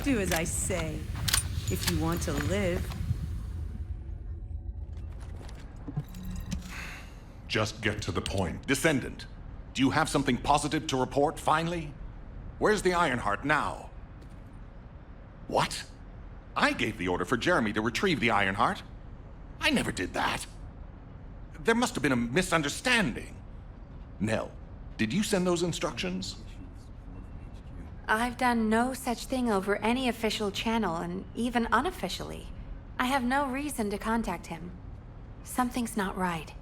Do as I say, if you want to live. Just get to the point. Descendant, do you have something positive to report, finally? Where's the Ironheart now? What? I gave the order for Jeremy to retrieve the Ironheart. I never did that. There must have been a misunderstanding. Nell, did you send those instructions? I've done no such thing over any official channel, and even unofficially. I have no reason to contact him. Something's not right.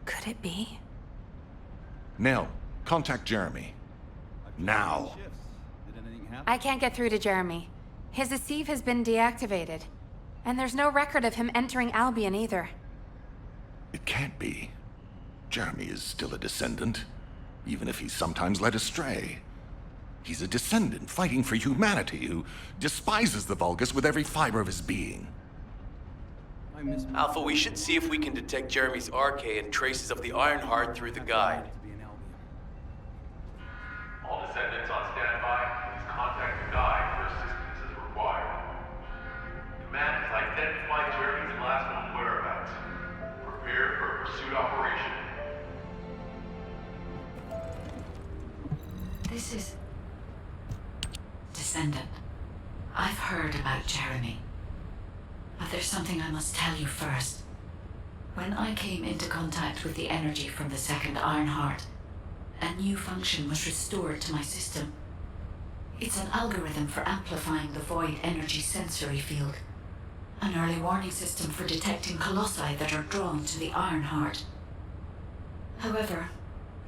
Could it be? Nell, contact Jeremy. Now. I can't get through to Jeremy. His Estive has been deactivated. And there's no record of him entering Albion either. It can't be. Jeremy is still a descendant, even if he's sometimes led astray. He's a descendant fighting for humanity who despises the Vulgus with every fiber of his being. Alpha, we should see if we can detect Jeremy's RK and traces of the Ironheart through the guide. All descendants on standby, please contact the guide for assistance as required. Command has identified Jeremy's last known whereabouts. Prepare for a pursuit operation. This is... Descendant. I've heard about Jeremy. But there's something I must tell you first. When I came into contact with the energy from the second Ironheart, a new function was restored to my system. It's an algorithm for amplifying the void energy sensory field. An early warning system for detecting colossi that are drawn to the Ironheart. However,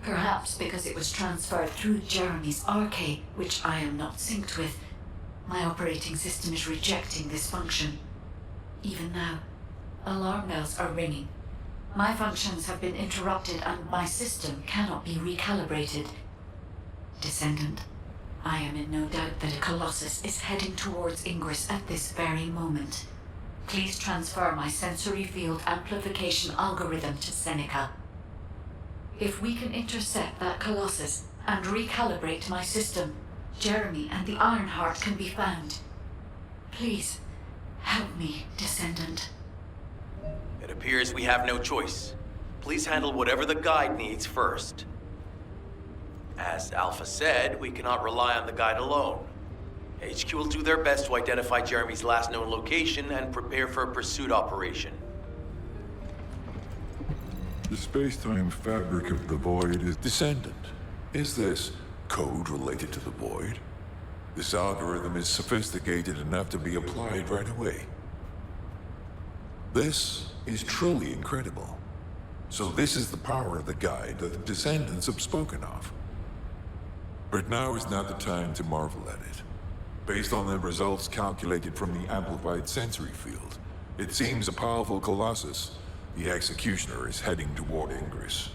perhaps because it was transferred through Jeremy's RK, which I am not synced with, my operating system is rejecting this function. Even now, alarm bells are ringing. My functions have been interrupted and my system cannot be recalibrated. Descendant, I am in no doubt that a Colossus is heading towards Ingress at this very moment. Please transfer my sensory field amplification algorithm to Seneca. If we can intercept that Colossus and recalibrate my system, Jeremy and the Ironheart can be found. Please, help me, Descendant. It appears we have no choice. Please handle whatever the guide needs first. As Alpha said, we cannot rely on the guide alone. HQ will do their best to identify Jeremy's last known location and prepare for a pursuit operation. The space-time fabric of the Void is Descendant. Is this code related to the Void? This algorithm is sophisticated enough to be applied right away. This is truly incredible. So this is the power of the guide that the Descendants have spoken of. But now is not the time to marvel at it. Based on the results calculated from the amplified sensory field, it seems a powerful Colossus, the Executioner, is heading toward Ingress.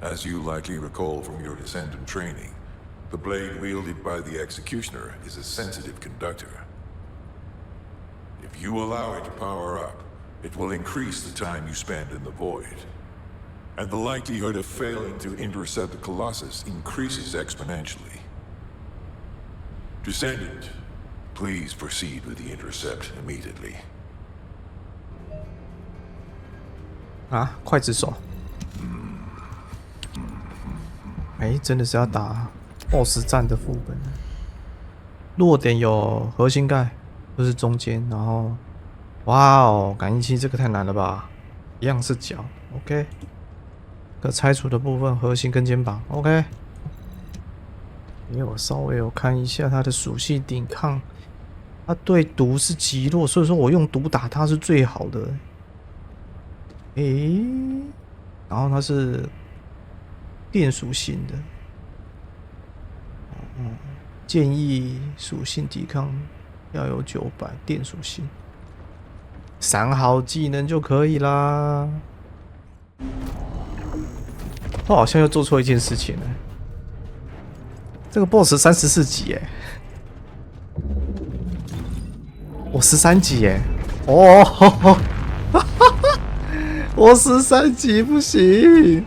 As you likely recall from your Descendant training, the blade wielded by the Executioner is a sensitive conductor. If you allow it to power up, it will increase the time you spend in the Void. And the likelihood of failing to intercept the Colossus increases exponentially. Descendant, please proceed with the intercept immediately. 啊，刽子手！哎，真的是要打 BOSS 战的副本。弱点有核心盖，就是中间，然后，哇哦，感应器这个太难了吧？一样是脚 ，OK。可拆除的部分，核心跟肩膀 ，OK。因为我稍微有看一下它的属性抵抗，它对毒是极弱，所以说我用毒打它是最好的。诶，然后它是电属性的，建议属性抵抗要有900，电属性，3好技能就可以啦。我好像又做错一件事情了。这个 BOSS 34级耶，我13级耶，哦，呵呵我13级不行，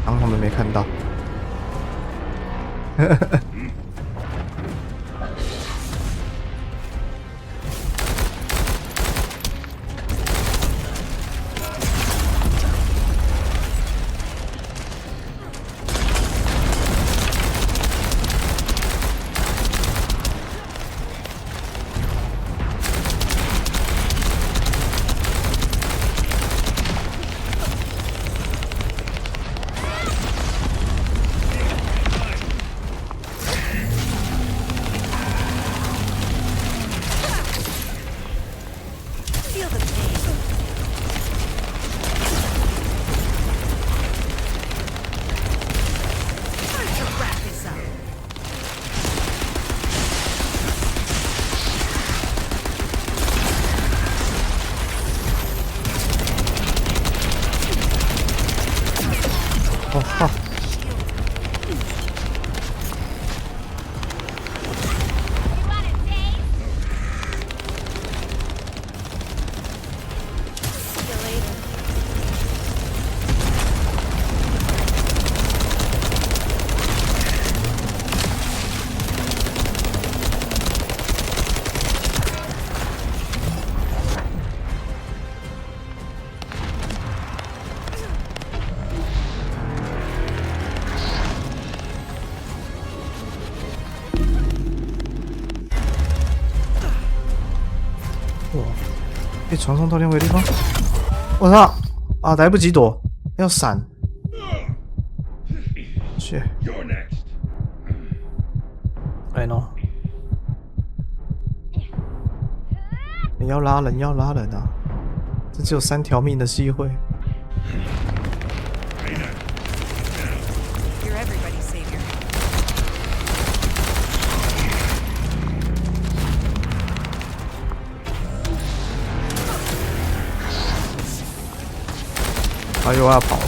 当他们没看到。哦靠！可以传送到另外一个地方。我操！啊，来不及躲，要闪。去。哎喏，你要拉人，要拉人啊！这只有3条命的机会。You're everybody's savior. 他又要跑了。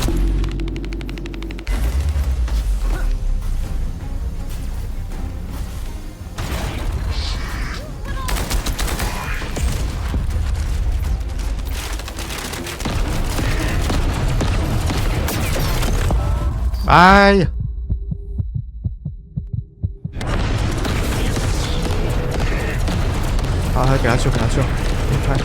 哎呀！好，给他救，给他救，离开。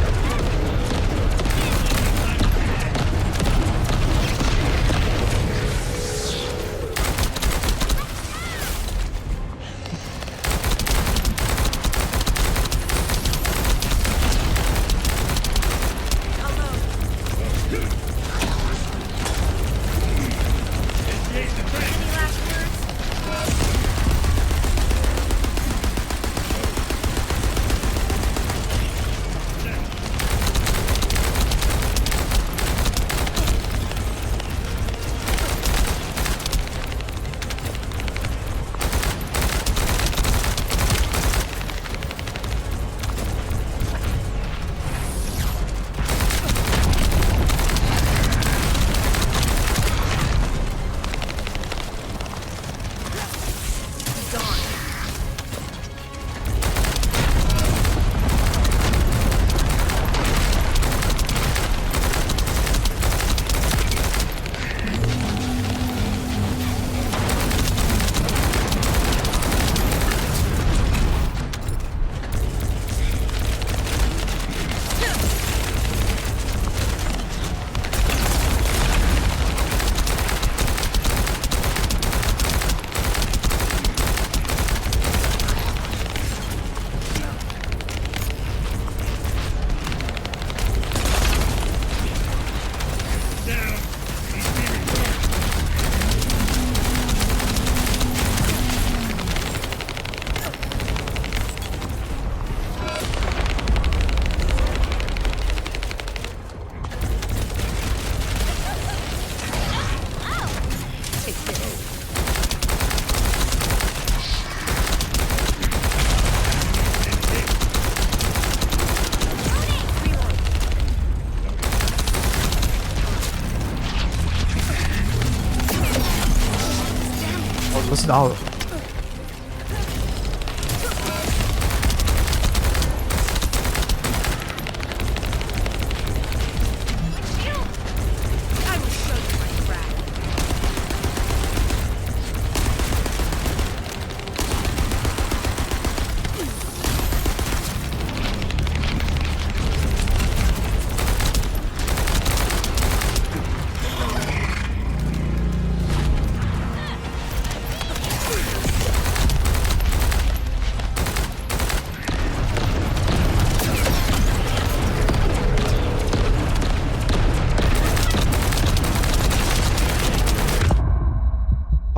不是到了。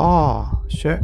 哦，学。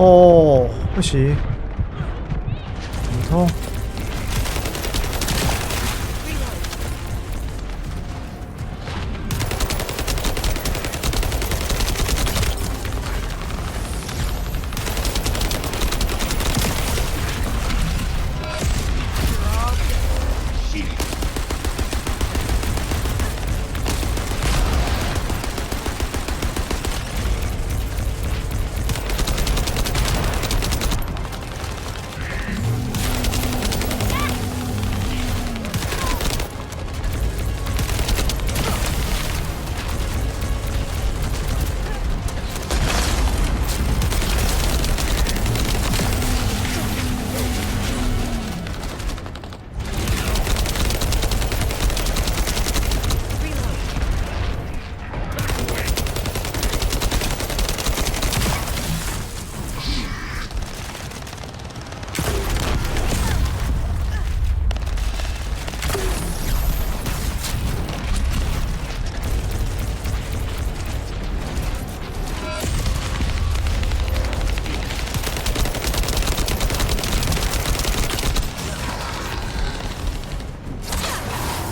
哦，不行，很痛。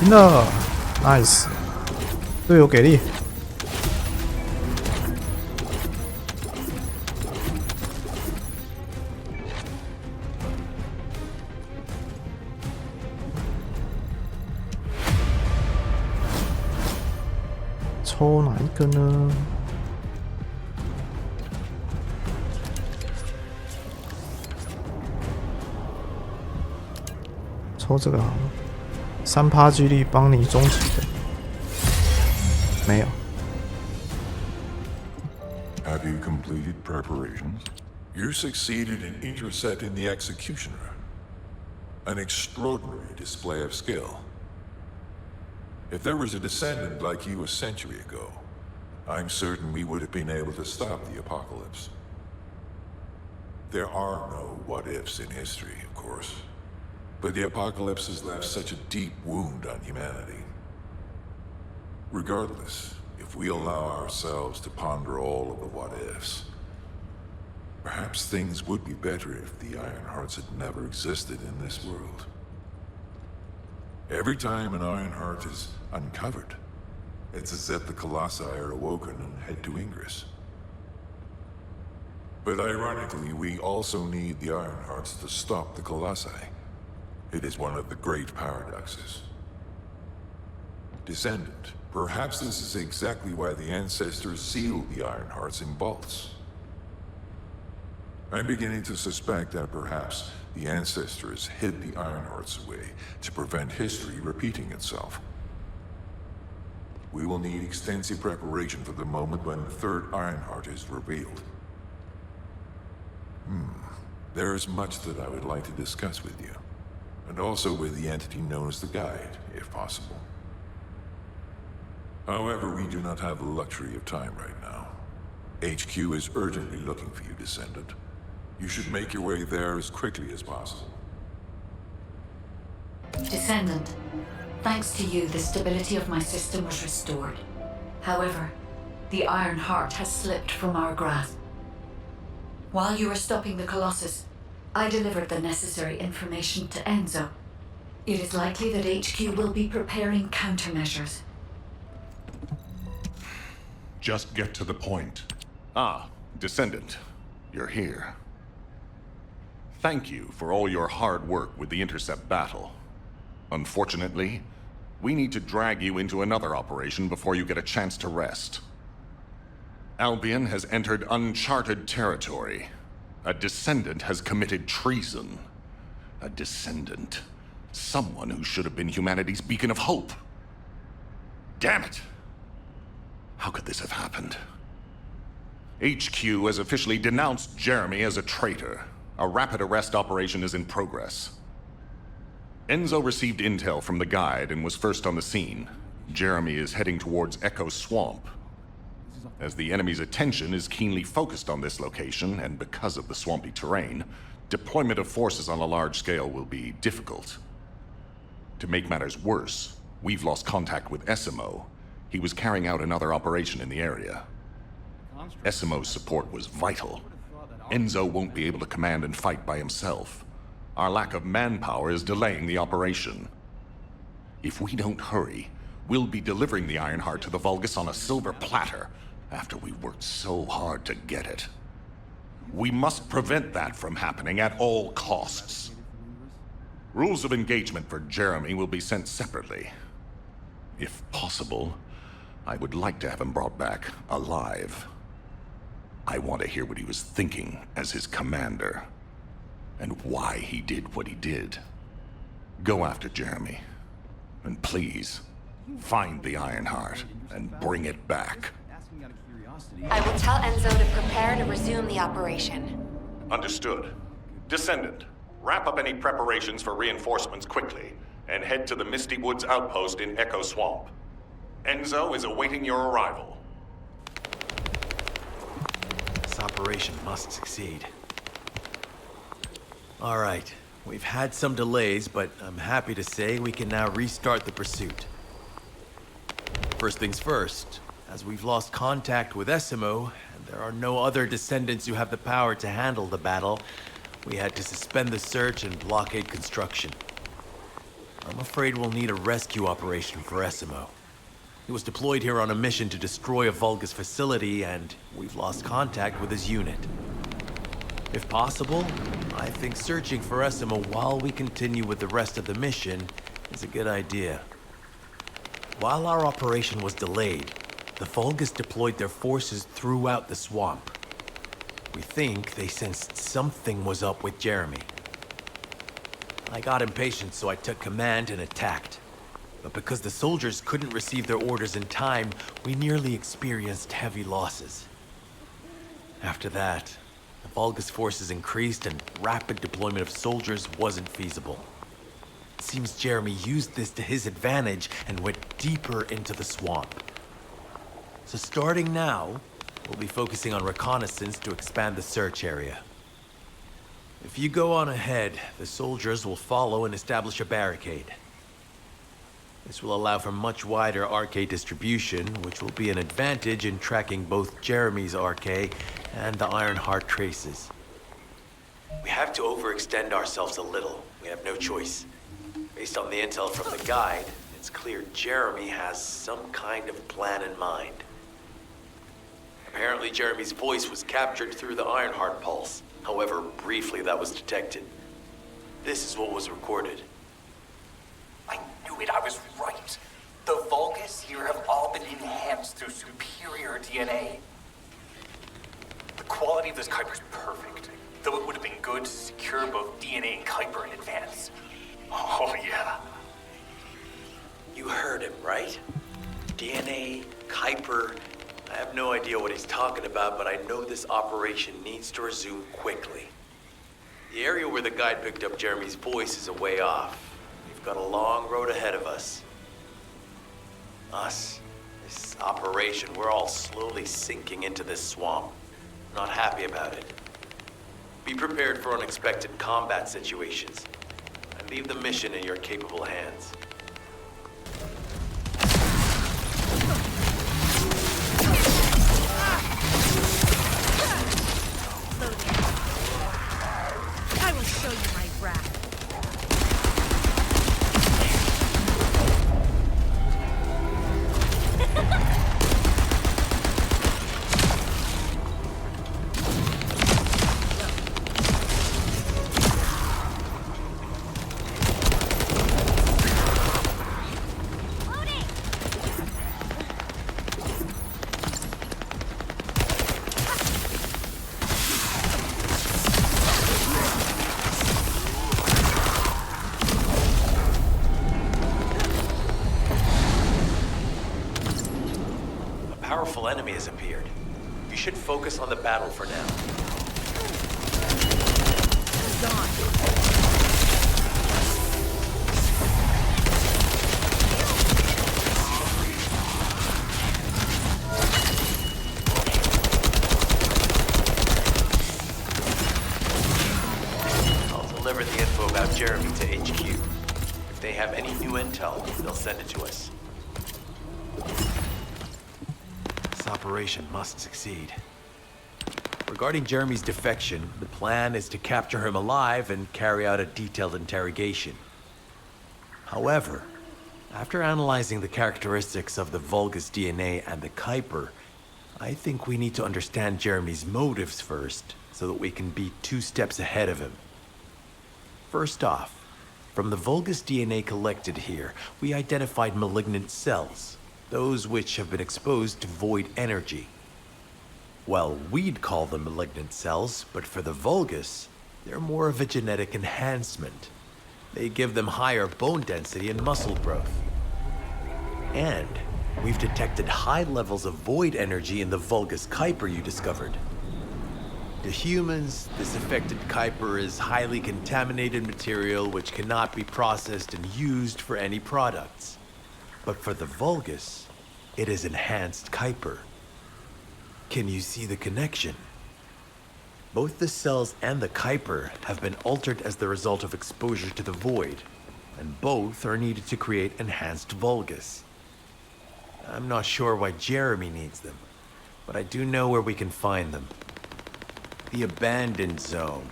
赢了 ，nice， 队友给力。抽哪一个呢？抽这个好了。3%几率帮你终极的，没有。Have you completed preparations? You succeeded in intercepting the executioner. An extraordinary display of skill. If there was a descendant like you a century ago, I'm certain we would have been able to stop the apocalypse. There are no what-ifs in history, of course. But the apocalypse has left such a deep wound on humanity. Regardless, if we allow ourselves to ponder all of the what-ifs, perhaps things would be better if the Ironhearts had never existed in this world. Every time an Ironheart is uncovered, it's as if the Colossi are awoken and head to Ingress. But ironically, we also need the Ironhearts to stop the Colossi. It is one of the great paradoxes. Descendant, perhaps this is exactly why the ancestors sealed the Ironhearts in vaults. I'm beginning to suspect that perhaps the ancestors hid the Ironhearts away to prevent history repeating itself. We will need extensive preparation for the moment when the third Ironheart is revealed. There is much that I would like to discuss with you. And also with the entity known as the Guide, if possible. However, we do not have the luxury of time right now. HQ is urgently looking for you, Descendant. You should make your way there as quickly as possible. Descendant, thanks to you, the stability of my system was restored. However, the Iron Heart has slipped from our grasp. While you were stopping the Colossus, I delivered the necessary information to Enzo. It is likely that HQ will be preparing countermeasures. Just get to the point. Ah, Descendant, you're here. Thank you for all your hard work with the Intercept battle. Unfortunately, we need to drag you into another operation before you get a chance to rest. Albion has entered uncharted territory. A Descendant has committed treason. A Descendant. Someone who should have been humanity's beacon of hope. Damn it! How could this have happened? HQ has officially denounced Jeremy as a traitor. A rapid arrest operation is in progress. Enzo received intel from the guide and was first on the scene. Jeremy is heading towards Echo Swamp. As the enemy's attention is keenly focused on this location, and because of the swampy terrain, deployment of forces on a large scale will be difficult. To make matters worse, we've lost contact with Esimo. He was carrying out another operation in the area. Esimo's support was vital. Enzo won't be able to command and fight by himself. Our lack of manpower is delaying the operation. If we don't hurry, we'll be delivering the Ironheart to the Vulgus on a silver platter after we worked so hard to get it. We must prevent that from happening at all costs. Rules of engagement for Jeremy will be sent separately. If possible, I would like to have him brought back alive. I want to hear what he was thinking as his commander, and why he did what he did. Go after Jeremy, and please, find the Ironheart and bring it back. I will tell Enzo to prepare to resume the operation. Understood. Descendant, wrap up any preparations for reinforcements quickly, and head to the Misty Woods outpost in Echo Swamp. Enzo is awaiting your arrival. This operation must succeed. All right, we've had some delays, but I'm happy to say we can now restart the pursuit. First things first, as we've lost contact with Esimo, and there are no other Descendants who have the power to handle the battle, we had to suspend the search and blockade construction. I'm afraid we'll need a rescue operation for Esimo. He was deployed here on a mission to destroy a Vulgus facility, and we've lost contact with his unit. If possible, I think searching for Esimo while we continue with the rest of the mission is a good idea. While our operation was delayed, the Vulgus deployed their forces throughout the swamp. We think they sensed something was up with Jeremy. I got impatient, so I took command and attacked. But because the soldiers couldn't receive their orders in time, we nearly experienced heavy losses. After that, the Vulgus forces increased and rapid deployment of soldiers wasn't feasible. It seems Jeremy used this to his advantage and went deeper into the swamp. So starting now, we'll be focusing on reconnaissance to expand the search area. If you go on ahead, the soldiers will follow and establish a barricade. This will allow for much wider RK distribution, which will be an advantage in tracking both Jeremy's RK and the Ironheart traces. We have to overextend ourselves a little. We have no choice. Based on the intel from the guide, it's clear Jeremy has some kind of plan in mind. Apparently Jeremy's voice was captured through the Ironheart pulse. However, briefly that was detected. This is what was recorded. I knew it, I was right. The Vulgus here have all been enhanced through superior DNA. The quality of this Kuiper's perfect, though it would have been good to secure both DNA and Kuiper in advance. Oh yeah. You heard him, right? DNA, Kuiper. I have no idea what he's talking about, but I know this operation needs to resume quickly. The area where the guide picked up Jeremy's voice is a way off. We've got a long road ahead of us. Us, This operation, we're all slowly sinking into this swamp. Not happy about it. Be prepared for unexpected combat situations, and leave the mission in your capable hands. I will show you my wrath. Powerful enemy has appeared. You should focus on the battle for now. I'll deliver the info about Jeremy to HQ. If they have any new intel, they'll send it to us. This operation must succeed. Regarding Jeremy's defection, the plan is to capture him alive and carry out a detailed interrogation. However, after analyzing the characteristics of the Vulgus DNA and the Kuiper, I think we need to understand Jeremy's motives first, so that we can be 2 steps ahead of him. First off, from the Vulgus DNA collected here, we identified malignant cells, those which have been exposed to void energy. Well, we'd call them malignant cells, but for the Vulgus, they're more of a genetic enhancement. They give them higher bone density and muscle growth. And we've detected high levels of void energy in the Vulgus Kuiper you discovered. To humans, this affected Kuiper is highly contaminated material which cannot be processed and used for any products. But for the Vulgus, it is enhanced Kuiper. Can you see the connection? Both the cells and the Kuiper have been altered as the result of exposure to the void, and both are needed to create enhanced Vulgus. I'm not sure why Jeremy needs them, but I do know where we can find them. The Abandoned Zone.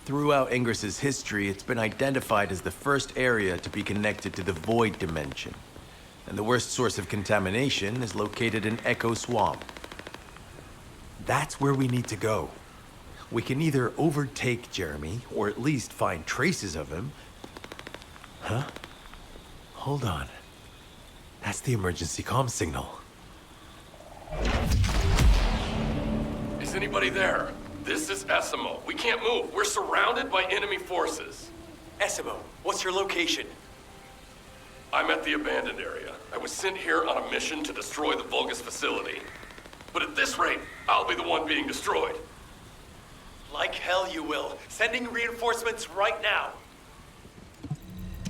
Throughout Ingris's history, it's been identified as the first area to be connected to the Void Dimension, and the worst source of contamination is located in Echo Swamp. That's where we need to go. We can either overtake Jeremy, or at least find traces of him. Huh? Hold on. That's the emergency comm signal. Is anybody there? This is Esimo. We can't move. We're surrounded by enemy forces. Esimo, what's your location? I'm at the abandoned area. I was sent here on a mission to destroy the Vulgus facility. But at this rate, I'll be the one being destroyed. Like hell you will. Sending reinforcements right now.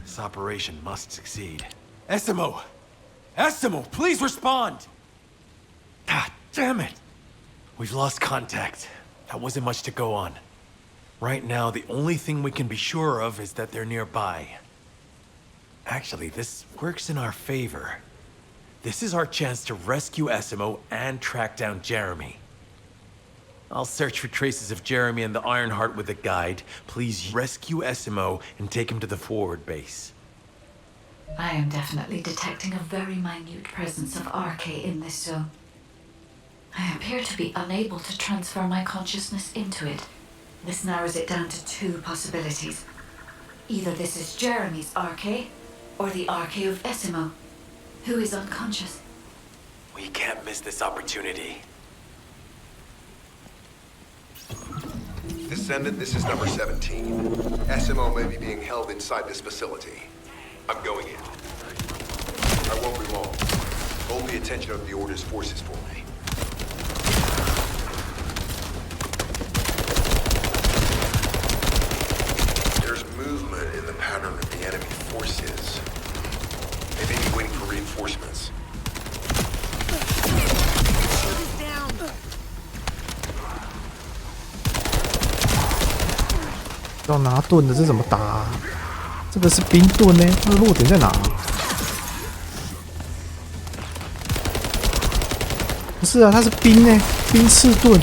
This operation must succeed. Esimo! Esimo, please respond! Ah, damn it! We've lost contact. That wasn't much to go on. Right now, the only thing we can be sure of is that they're nearby. Actually, this works in our favor. This is our chance to rescue Esimo and track down Jeremy. I'll search for traces of Jeremy and the Ironheart with a guide. Please rescue Esimo and take him to the forward base. I am definitely detecting a very minute presence of RK in this zone. I appear to be unable to transfer my consciousness into it. This narrows it down to 2 possibilities. Either this is Jeremy's RK, or the RK of Esimo, who is unconscious. We can't miss this opportunity. Descendant, this is number 17. Esimo may be being held inside this facility. I'm going in. I won't be long. Hold the attention of the Order's forces for me. There's movement in the pattern of the enemy forces. They may be waiting for reinforcements. 要拿盾的，这怎么打啊？这个是冰盾呢，它的弱点在哪？不是啊，它是冰呢，冰刺盾。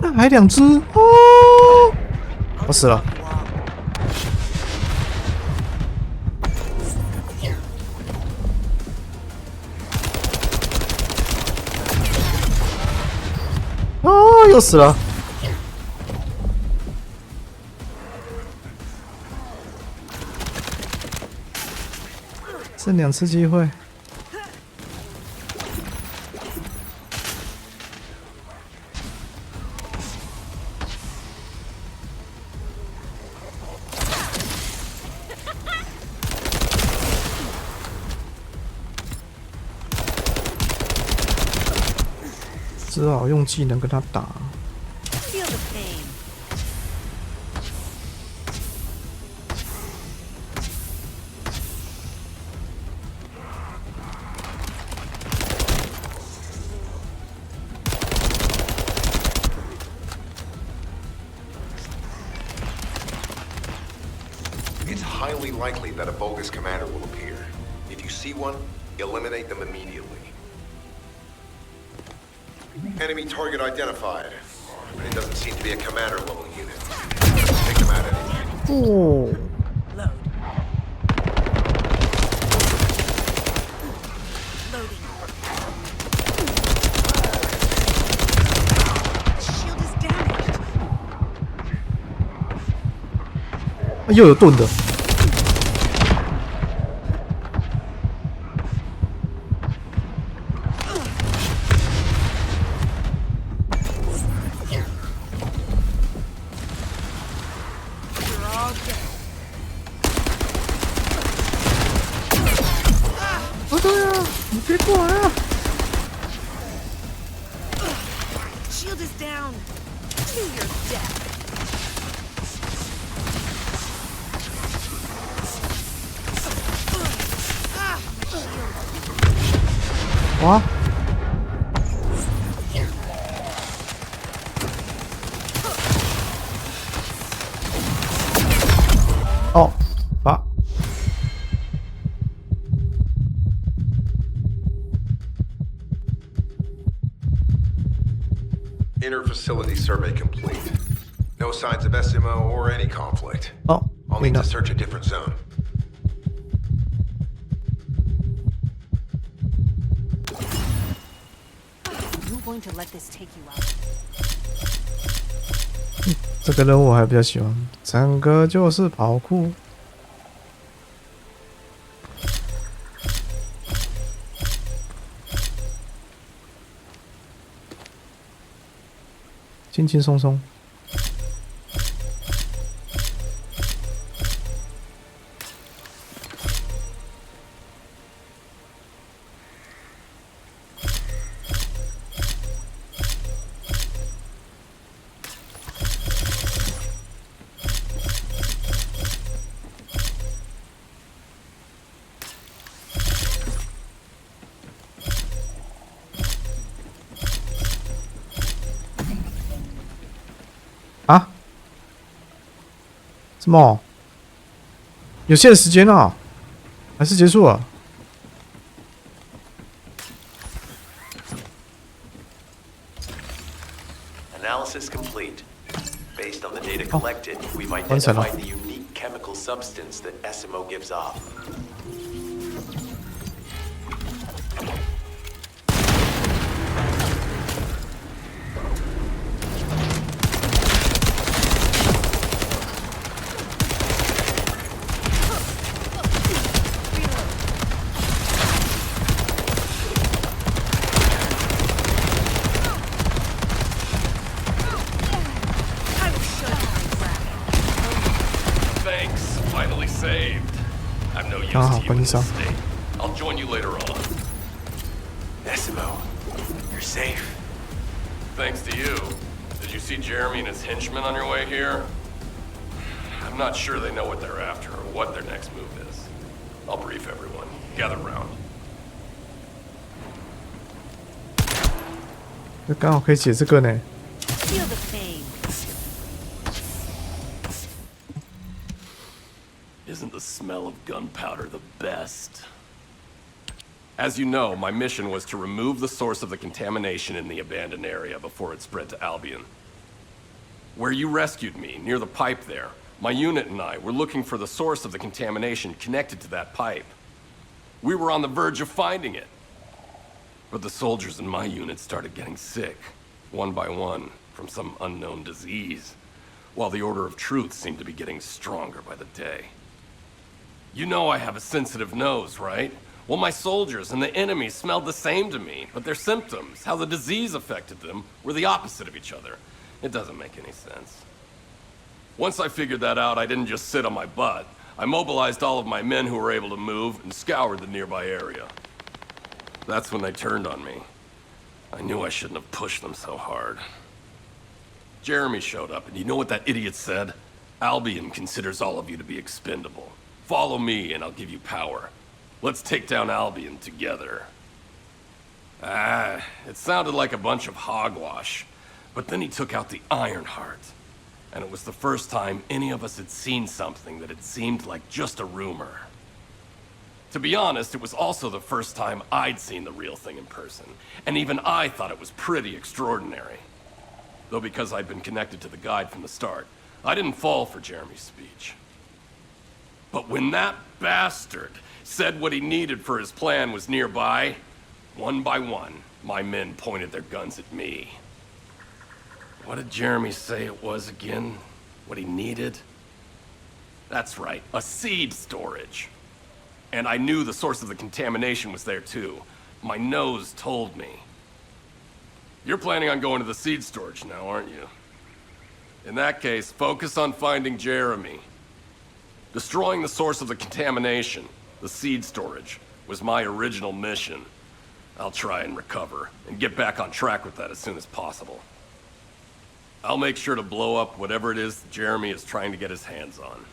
那还2只哦！我死了。哦，又死了。剩2次机会。只好用技能跟他打。Feel the pain. It's highly likely that a bogus commander will appear. If you see one, eliminate them immediately. Enemy target identified. But it doesn't seem to be a commander level unit. Take them out anyway. Oh. Load. Loading. Shield is damaged. 又有盾的。别过来啊 Shield is down. To your death. 哇！哦，啊！ Inner facility survey complete. No signs of Esimo or any conflict. Oh, I'll need to search a different zone. I'm going to let this take you out. 这个任务我还比较喜欢，整个就是跑酷。轻轻松松。啊？什么？有限时间啊？还是结束了？ Analysis complete. Based on the data collected, we've identified the unique chemical substance that Esimo gives off. I'll join you later on. Esimo, you're safe. Thanks to you. Did you see Jeremy and his henchmen on your way here? I'm not sure they know what they're after or what their next move is. I'll brief everyone. Gather round. 那刚好可以解这个呢。 Feel the pain. Isn't the smell of gunpowder the best? As you know, my mission was to remove the source of the contamination in the abandoned area before it spread to Albion. Where you rescued me, near the pipe there, my unit and I were looking for the source of the contamination connected to that pipe. We were on the verge of finding it. But the soldiers in my unit started getting sick, one by one, from some unknown disease, while the Order of Truth seemed to be getting stronger by the day. You know I have a sensitive nose, right? Well, my soldiers and the enemy smelled the same to me, but their symptoms, how the disease affected them, were the opposite of each other. It doesn't make any sense. Once I figured that out, I didn't just sit on my butt. I mobilized all of my men who were able to move and scoured the nearby area. That's when they turned on me. I knew I shouldn't have pushed them so hard. Jeremy showed up, and you know what that idiot said? Albion considers all of you to be expendable. Follow me, and I'll give you power. Let's take down Albion together. It sounded like a bunch of hogwash. But then he took out the Ironheart. And it was the first time any of us had seen something that had seemed like just a rumor. To be honest, it was also the first time I'd seen the real thing in person. And even I thought it was pretty extraordinary. Though because I'd been connected to the guide from the start, I didn't fall for Jeremy's speech. But when that bastard said what he needed for his plan was nearby, one by one, my men pointed their guns at me. What did Jeremy say it was again? What he needed? That's right, a seed storage. And I knew the source of the contamination was there too. My nose told me. You're planning on going to the seed storage now, aren't you? In that case, focus on finding Jeremy. Destroying the source of the contamination, the seed storage, was my original mission. I'll try and recover, and get back on track with that as soon as possible. I'll make sure to blow up whatever it is Jeremy is trying to get his hands on.